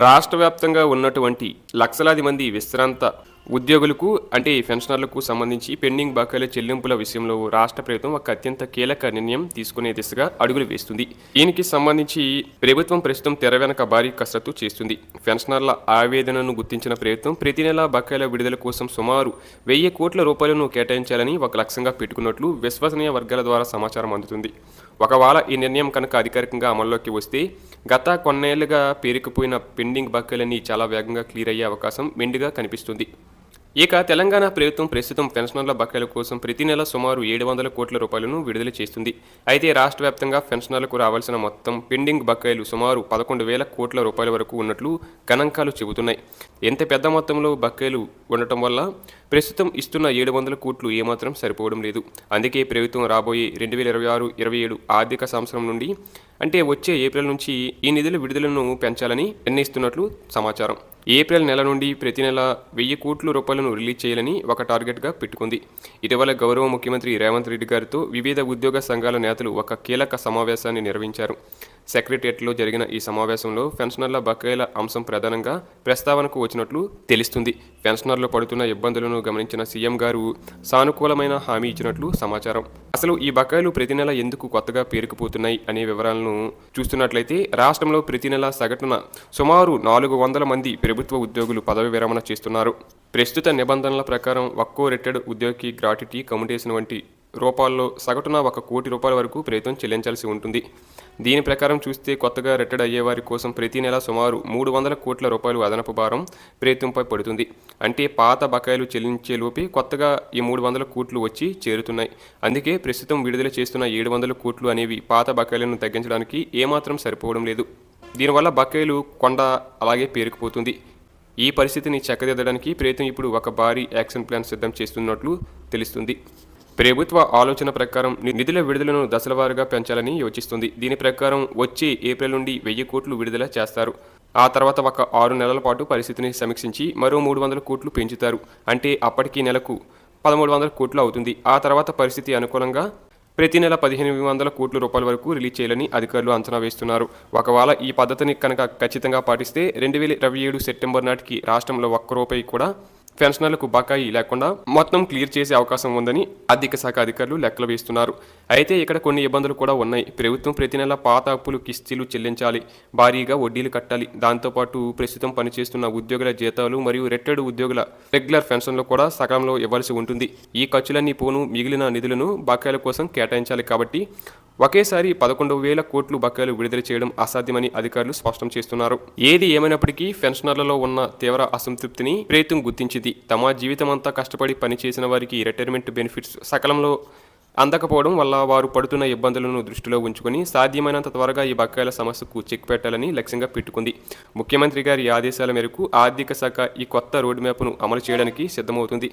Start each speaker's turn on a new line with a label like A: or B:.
A: రాష్ట్ర వ్యాప్తంగా ఉన్నటువంటి లక్షలాది మంది విశ్రాంత ఉద్యోగులకు అంటే ఈ పెన్షనర్లకు సంబంధించి పెండింగ్ బకాయిల చెల్లింపుల విషయంలో రాష్ట్ర ప్రభుత్వం ఒక అత్యంత కీలక నిర్ణయం తీసుకునే దిశగా అడుగులు వేస్తుంది. దీనికి సంబంధించి ప్రభుత్వం ప్రస్తుతం తెర వెనక భారీ కసరత్తు చేస్తుంది. పెన్షనర్ల ఆవేదనను గుర్తించిన ప్రభుత్వం ప్రతి నెల బకాయిల విడుదల కోసం సుమారు 1000 కోట్ల రూపాయలను కేటాయించాలని ఒక లక్ష్యంగా పెట్టుకున్నట్లు విశ్వసనీయ వర్గాల ద్వారా సమాచారం అందుతుంది. ఒకవేళ ఈ నిర్ణయం కనుక అధికారికంగా అమల్లోకి వస్తే గత కొన్నేళ్లుగా పేరుకుపోయిన పెండింగ్ బకాయిలన్నీ చాలా వేగంగా క్లియర్ అయ్యే అవకాశం మెండుగా కనిపిస్తుంది. ఇక తెలంగాణ ప్రభుత్వం ప్రస్తుతం పెన్షనర్ల బకాయిల కోసం ప్రతి నెల సుమారు 700 కోట్ల రూపాయలను విడుదల చేస్తుంది. అయితే రాష్ట్ర వ్యాప్తంగా పెన్షనర్లకు రావాల్సిన మొత్తం పెండింగ్ బకాయిలు సుమారు 11,000 కోట్ల రూపాయల వరకు ఉన్నట్లు గణాంకాలు చెబుతున్నాయి. ఎంత పెద్ద మొత్తంలో బకాయిలు ఉండటం వల్ల ప్రస్తుతం ఇస్తున్న 700 కోట్లు ఏమాత్రం సరిపోవడం లేదు. అందుకే ప్రభుత్వం రాబోయే 2026-27 ఆర్థిక సంవత్సరం నుండి అంటే వచ్చే ఏప్రిల్ నుంచి ఈ నిధుల విడుదలను పెంచాలని నిర్ణయిస్తున్నట్లు సమాచారం. ఏప్రిల్ నెల నుండి ప్రతి నెల 1000 కోట్ల రూపాయలను రిలీజ్ చేయాలని ఒక టార్గెట్గా పెట్టుకుంది. ఇటీవల గౌరవ ముఖ్యమంత్రి రేవంత్ రెడ్డి గారితో వివిధ ఉద్యోగ సంఘాల నేతలు ఒక కీలక సమావేశాన్ని నిర్వహించారు. సెక్రటరియట్లో జరిగిన ఈ సమావేశంలో పెన్షనర్ల బకాయిల అంశం ప్రధానంగా ప్రస్తావనకు వచ్చినట్లు తెలుస్తుంది. పెన్షనర్లు పడుతున్న ఇబ్బందులను గమనించిన సీఎం గారు సానుకూలమైన హామీ ఇచ్చినట్లు సమాచారం. అసలు ఈ బకాయిలు ప్రతి నెల ఎందుకు కొత్తగా పేరుకుపోతున్నాయి అనే వివరాలను చూస్తున్నట్లయితే రాష్ట్రంలో ప్రతి నెల సగటున సుమారు 400 మంది ప్రభుత్వ ఉద్యోగులు పదవి విరమణ చేస్తున్నారు. ప్రస్తుత నిబంధనల ప్రకారం ఒక్కో రిటైర్డ్ ఉద్యోగికి గ్రాట్యుటీ కమ్యూటేషన్ వంటి రూపాల్లో సగటున 1 కోటి రూపాయల వరకు ప్రభుత్వం చెల్లించాల్సి ఉంటుంది. దీని ప్రకారం చూస్తే కొత్తగా రిటైర్డ్ అయ్యేవారి కోసం ప్రతి నెల సుమారు 300 కోట్ల రూపాయలు అదనపు భారం ప్రభుత్వంపై పడుతుంది. అంటే పాత బకాయిలు చెల్లించేలోపే కొత్తగా ఈ 300 కోట్లు వచ్చి చేరుతున్నాయి. అందుకే ప్రస్తుతం విడుదల చేస్తున్న 700 కోట్లు అనేవి పాత బకాయిలను తగ్గించడానికి ఏమాత్రం సరిపోవడం లేదు. దీనివల్ల బకాయిలు కొండ అలాగే పేరుకుపోతుంది. ఈ పరిస్థితిని చక్కదిద్దడానికి ప్రభుత్వం ఇప్పుడు ఒక భారీ యాక్షన్ ప్లాన్ సిద్ధం చేస్తున్నట్లు తెలుస్తుంది. ప్రభుత్వ ఆలోచన ప్రకారం నిధుల విడుదలను దశలవారీగా పెంచాలని యోచిస్తుంది. దీని ప్రకారం వచ్చే ఏప్రిల్ నుండి 1000 కోట్లు విడుదల చేస్తారు. ఆ తర్వాత ఒక 6 నెలల పాటు పరిస్థితిని సమీక్షించి మరో 300 కోట్లు పెంచుతారు. అంటే అప్పటికి నెలకు 1300 కోట్లు అవుతుంది. ఆ తర్వాత పరిస్థితి అనుకూలంగా ప్రతి నెల 1500 కోట్ల రూపాయల వరకు రిలీజ్ చేయాలని అధికారులు అంచనా వేస్తున్నారు. ఒకవేళ ఈ పద్ధతిని కనుక ఖచ్చితంగా పాటిస్తే 2027 సెప్టెంబర్ నాటికి రాష్ట్రంలో 1 రూపాయి కూడా పెన్షనర్లకు బకాయి లేకుండా మొత్తం క్లియర్ చేసే అవకాశం ఉందని ఆర్థిక శాఖ అధికారులు లెక్కలు వేస్తున్నారు. అయితే ఇక్కడ కొన్ని ఇబ్బందులు కూడా ఉన్నాయి. ప్రభుత్వం ప్రతి నెల పాత అప్పులు కిస్తీలు చెల్లించాలి, భారీగా వడ్డీలు కట్టాలి. దాంతోపాటు ప్రస్తుతం పనిచేస్తున్న ఉద్యోగుల జీతాలు మరియు రిటైర్డ్ ఉద్యోగుల రెగ్యులర్ పెన్షన్లు కూడా సకాలంలో ఇవ్వాల్సి ఉంటుంది. ఈ ఖర్చులన్నీ పోను మిగిలిన నిధులను బకాయిల కోసం కేటాయించాలి. కాబట్టి ఒకేసారి 11,000 కోట్లు బకాయిలు విడుదల చేయడం అసాధ్యమని అధికారులు స్పష్టం చేస్తున్నారు. ఏది ఏమైనప్పటికీ పెన్షనర్లలో ఉన్న తీవ్ర అసంతృప్తిని ప్రభుత్వం గుర్తించింది. తమ జీవితమంతా కష్టపడి పనిచేసిన వారికి రిటైర్మెంట్ బెనిఫిట్స్ సకాలంలో అందకపోవడం వల్ల వారు పడుతున్న ఇబ్బందులను దృష్టిలో ఉంచుకొని సాధ్యమైనంత త్వరగా ఈ బకాయిల సమస్యకు చెక్ పెట్టాలని లక్ష్యంగా పెట్టుకుంది. ముఖ్యమంత్రి గారి ఆదేశాల మేరకు ఆర్థిక శాఖ ఈ కొత్త రోడ్ మ్యాప్ను అమలు చేయడానికి సిద్ధమవుతుంది.